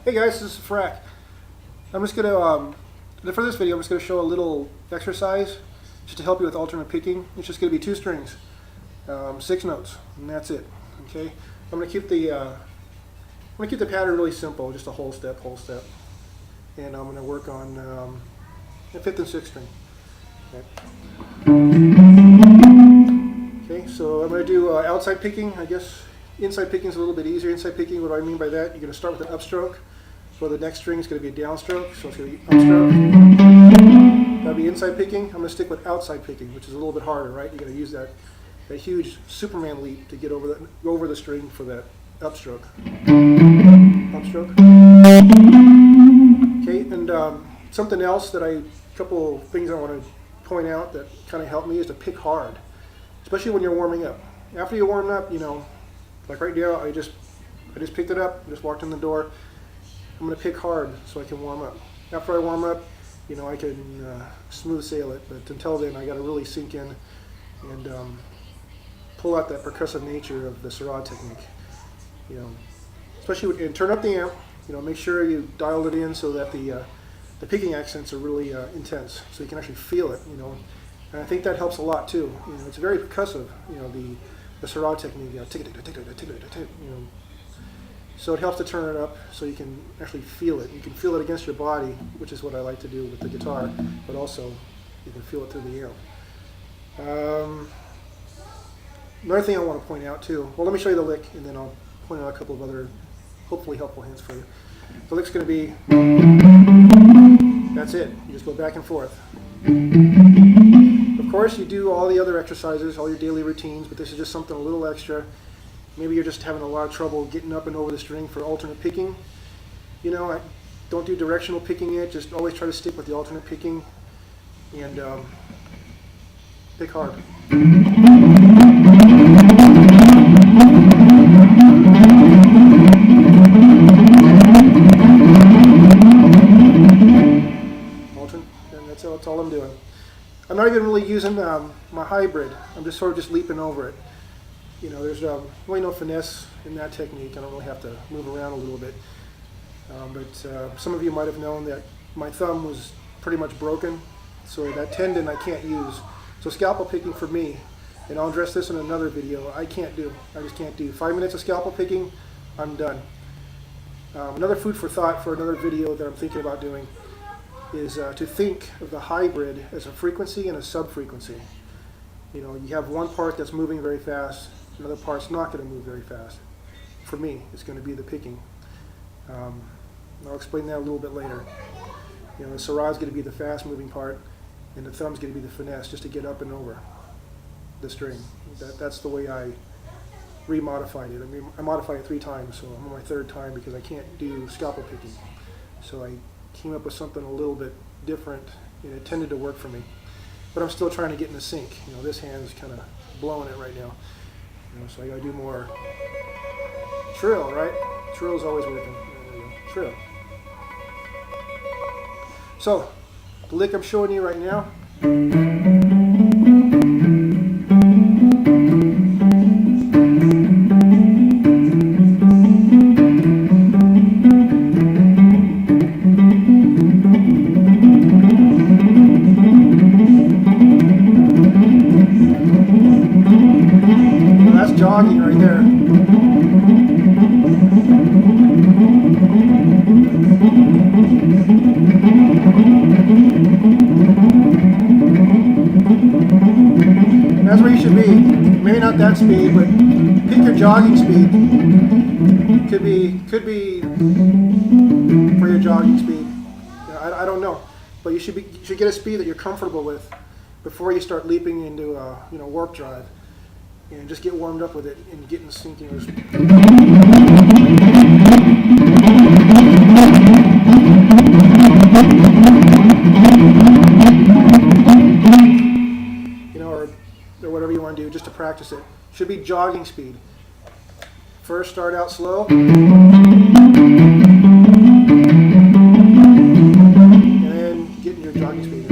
Hey guys, this is Frack. I'm just going to, for this video, I'm just going to show a little exercise just to help you with alternate picking. It's just going to be 2 strings, 6 notes, and that's it. Okay. I'm going to keep the pattern really simple, just a whole step, and I'm going to work on the 5th and 6th string. Okay. So I'm going to do outside picking. I guess inside picking is a little bit easier. Inside picking, what do I mean by that? You're going to start with an upstroke. So the next string is going to be a downstroke, so it's going to be upstroke. That'll be inside picking. I'm going to stick with outside picking, which is a little bit harder, right? You're going to use that huge Superman leap to get over the string for that upstroke. Okay, and something else a couple things I want to point out that kind of help me is to pick hard, especially when you're warming up. After you warm up, like right now, I just picked it up, just walked in the door. I'm going to pick hard so I can warm up. After I warm up, I can smooth sail it, but until then I got to really sink in and pull out that percussive nature of the Sarod technique. Especially and turn up the amp. Make sure you dialed it in so that the picking accents are really intense, so you can actually feel it. And I think that helps a lot too. It's very percussive. The Sarod technique. So it helps to turn it up so you can actually feel it. You can feel it against your body, which is what I like to do with the guitar, but also you can feel it through the amp. Another thing I want to point out too, well, let me show you the lick and then I'll point out a couple of other hopefully helpful hints for you. The lick's going to be, that's it. You just go back and forth. Of course, you do all the other exercises, all your daily routines, but this is just something a little extra. Maybe you're just having a lot of trouble getting up and over the string for alternate picking. I don't do directional picking yet. Just always try to stick with the alternate picking and pick hard. Alternate, and that's all I'm doing. I'm not even really using my hybrid. I'm just sort of leaping over it. There's really no finesse in that technique. I don't really have to move around a little bit. But some of you might have known that my thumb was pretty much broken, so that tendon I can't use. So scalpel picking for me, and I'll address this in another video, I just can't do. 5 minutes of scalpel picking, I'm done. Another food for thought for another video that I'm thinking about doing is to think of the hybrid as a frequency and a sub-frequency. You have one part that's moving very fast, another part's not going to move very fast. For me, it's going to be the picking. I'll explain that a little bit later. The Sarod's going to be the fast-moving part, and the thumb's going to be the finesse, just to get up and over the string. That's the way I remodified it. I modified it 3 times, so I'm on my 3rd time because I can't do scalpel picking. So I came up with something a little bit different, and it tended to work for me. But I'm still trying to get in the sync. This hand's kind of blowing it right now. So I got to do more trill, right? Trill's always working. There we go. Trill. So the lick I'm showing you right now. Jogging right there. And that's where you should be. Maybe not that speed, but pick your jogging speed. Could be for your jogging speed. I don't know, but you should get a speed that you're comfortable with before you start leaping into warp drive. And just get warmed up with it and get in the sync. Or whatever you want to do just to practice it. Should be jogging speed. First start out slow. And then get in your jogging speed.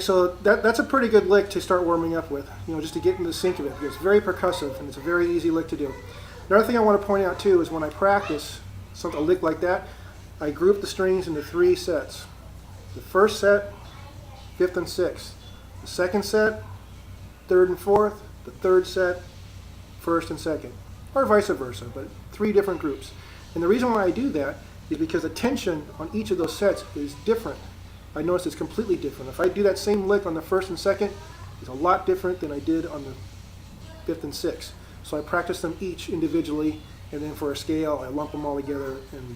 so that's a pretty good lick to start warming up with, just to get in the sync of it, because it's very percussive and it's a very easy lick to do. Another thing I want to point out too is when I practice a lick like that, I group the strings into 3 sets. The first set, 5th and 6th. The second set, 3rd and 4th. The third set, 1st and 2nd. Or vice versa, but 3 different groups. And the reason why I do that is because the tension on each of those sets is different. I notice it's completely different. If I do that same lick on the 1st and 2nd, it's a lot different than I did on the 5th and 6th. So I practice them each individually, and then for a scale, I lump them all together, and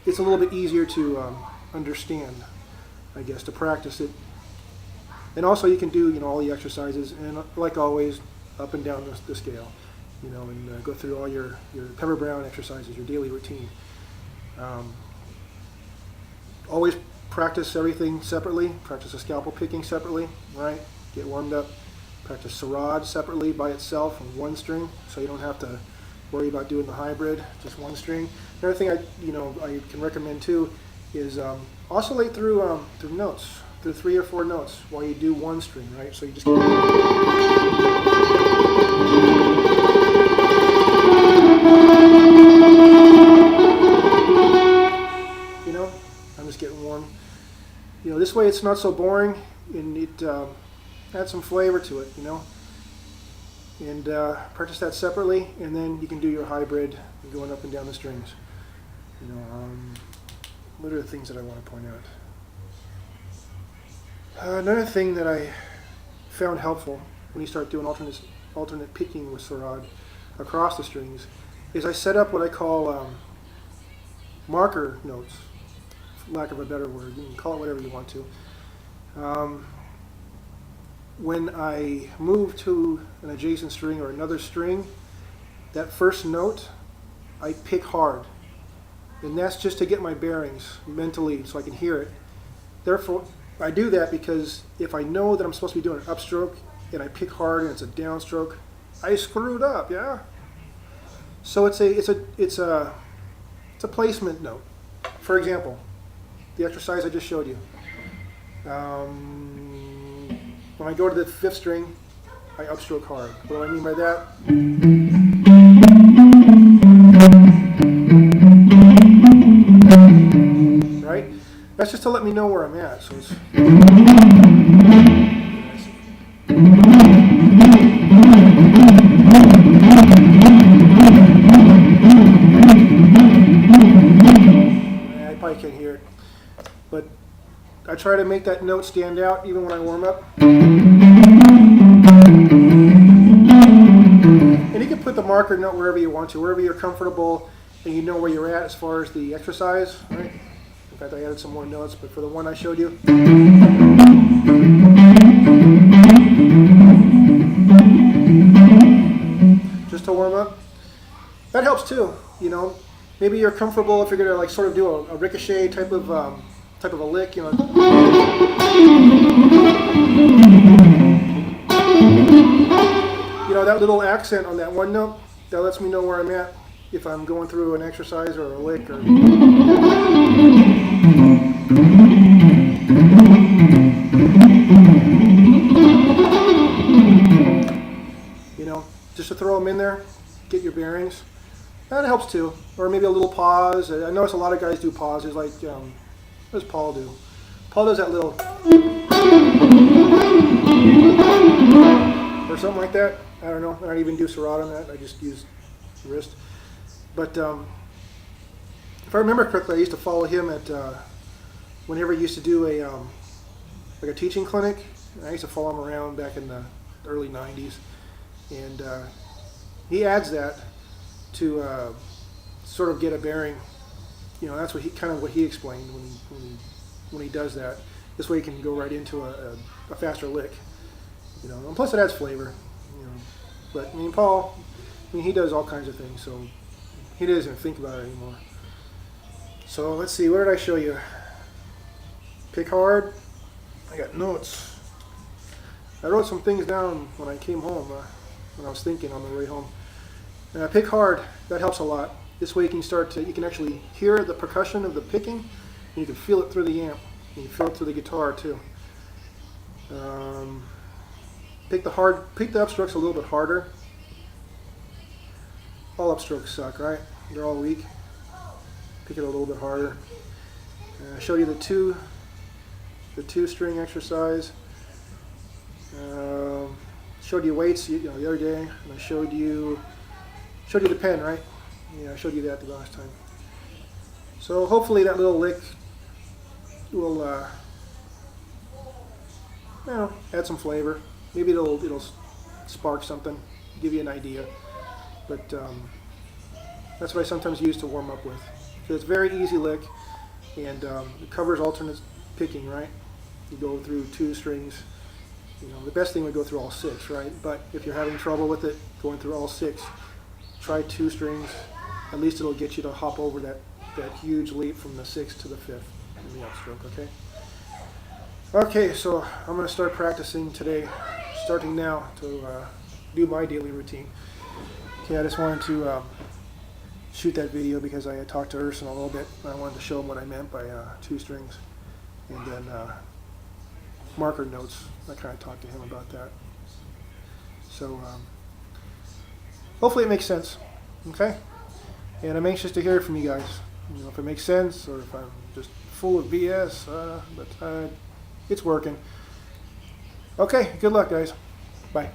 it's a little bit easier to understand, I guess, to practice it. And also you can do, all the exercises, and like always, up and down the scale, and go through all your Pepper Brown exercises, your daily routine. Always practice everything separately. Practice the scalpel picking separately, right? Get warmed up. Practice Sarod separately by itself on 1 string, so you don't have to worry about doing the hybrid, just 1 string. Another thing I can recommend too is oscillate through notes, through 3 or 4 notes while you do 1 string, right? So you just I'm just getting warm. This way it's not so boring, and it adds some flavor to it, And practice that separately, and then you can do your hybrid going up and down the strings. What are the things that I want to point out? Another thing that I found helpful when you start doing alternate picking with Sarod across the strings is I set up what I call marker notes, for lack of a better word. You can call it whatever you want to. When I move to an adjacent string or another string, that first note I pick hard, and that's just to get my bearings mentally so I can hear it. Therefore, I do that because if I know that I'm supposed to be doing an upstroke and I pick hard and it's a downstroke, I screwed up, yeah. So it's a placement note. For example, the exercise I just showed you. When I go to the 5th string, I upstroke hard. What do I mean by that? Right? That's just to let me know where I'm at. So it's I probably can't hear it, but I try to make that note stand out even when I warm up. And you can put the marker note wherever you want to, wherever you're comfortable and you know where you're at as far as the exercise, right? In fact, I added some more notes, but for the one I showed you. Just to warm up. That helps too, Maybe you're comfortable if you're going to sort of do a ricochet type of a lick, that little accent on that one note, that lets me know where I'm at if I'm going through an exercise or a lick. Or just to throw them in there, get your bearings. That helps too. Or maybe a little pause. I notice a lot of guys do pauses, like, what does Paul do? Paul does that little, or something like that. I don't know. I don't even do Sarod on that. I just use the wrist. But if I remember correctly, I used to follow him at whenever he used to do a teaching clinic. I used to follow him around back in the early 90s, and he adds that to sort of get a bearing. That's what he explained when he does that. This way he can go right into a faster lick. And plus it adds flavor. But Paul, he does all kinds of things, so he doesn't even think about it anymore. So let's see, what did I show you? Pick hard. I got notes. I wrote some things down when I came home, when I was thinking on the way home. Pick hard. That helps a lot. This way you can actually hear the percussion of the picking, and you can feel it through the amp, and you feel it through the guitar too. Pick the upstrokes a little bit harder. All upstrokes suck, right? They're all weak. Pick it a little bit harder. I showed you the two string exercise. Showed you weights, the other day, and I showed you the pen, right? Yeah, I showed you that the last time. So hopefully that little lick will, add some flavor. Maybe it'll spark something, give you an idea. But that's what I sometimes use to warm up with. So it's a very easy lick, and it covers alternate picking, right? You go through 2 strings. The best thing would go through all 6, right? But if you're having trouble with it going through all 6, try 2 strings. At least it'll get you to hop over that huge leap from the 6th to the 5th in the upstroke, okay? Okay, so I'm going to start practicing today, starting now, to do my daily routine. Okay, I just wanted to shoot that video because I had talked to Urson a little bit, and I wanted to show him what I meant by 2 strings. And then marker notes, I kind of talked to him about that. So hopefully it makes sense, okay? And I'm anxious to hear from you guys. If it makes sense or if I'm just full of BS, but it's working. Okay, good luck, guys. Bye.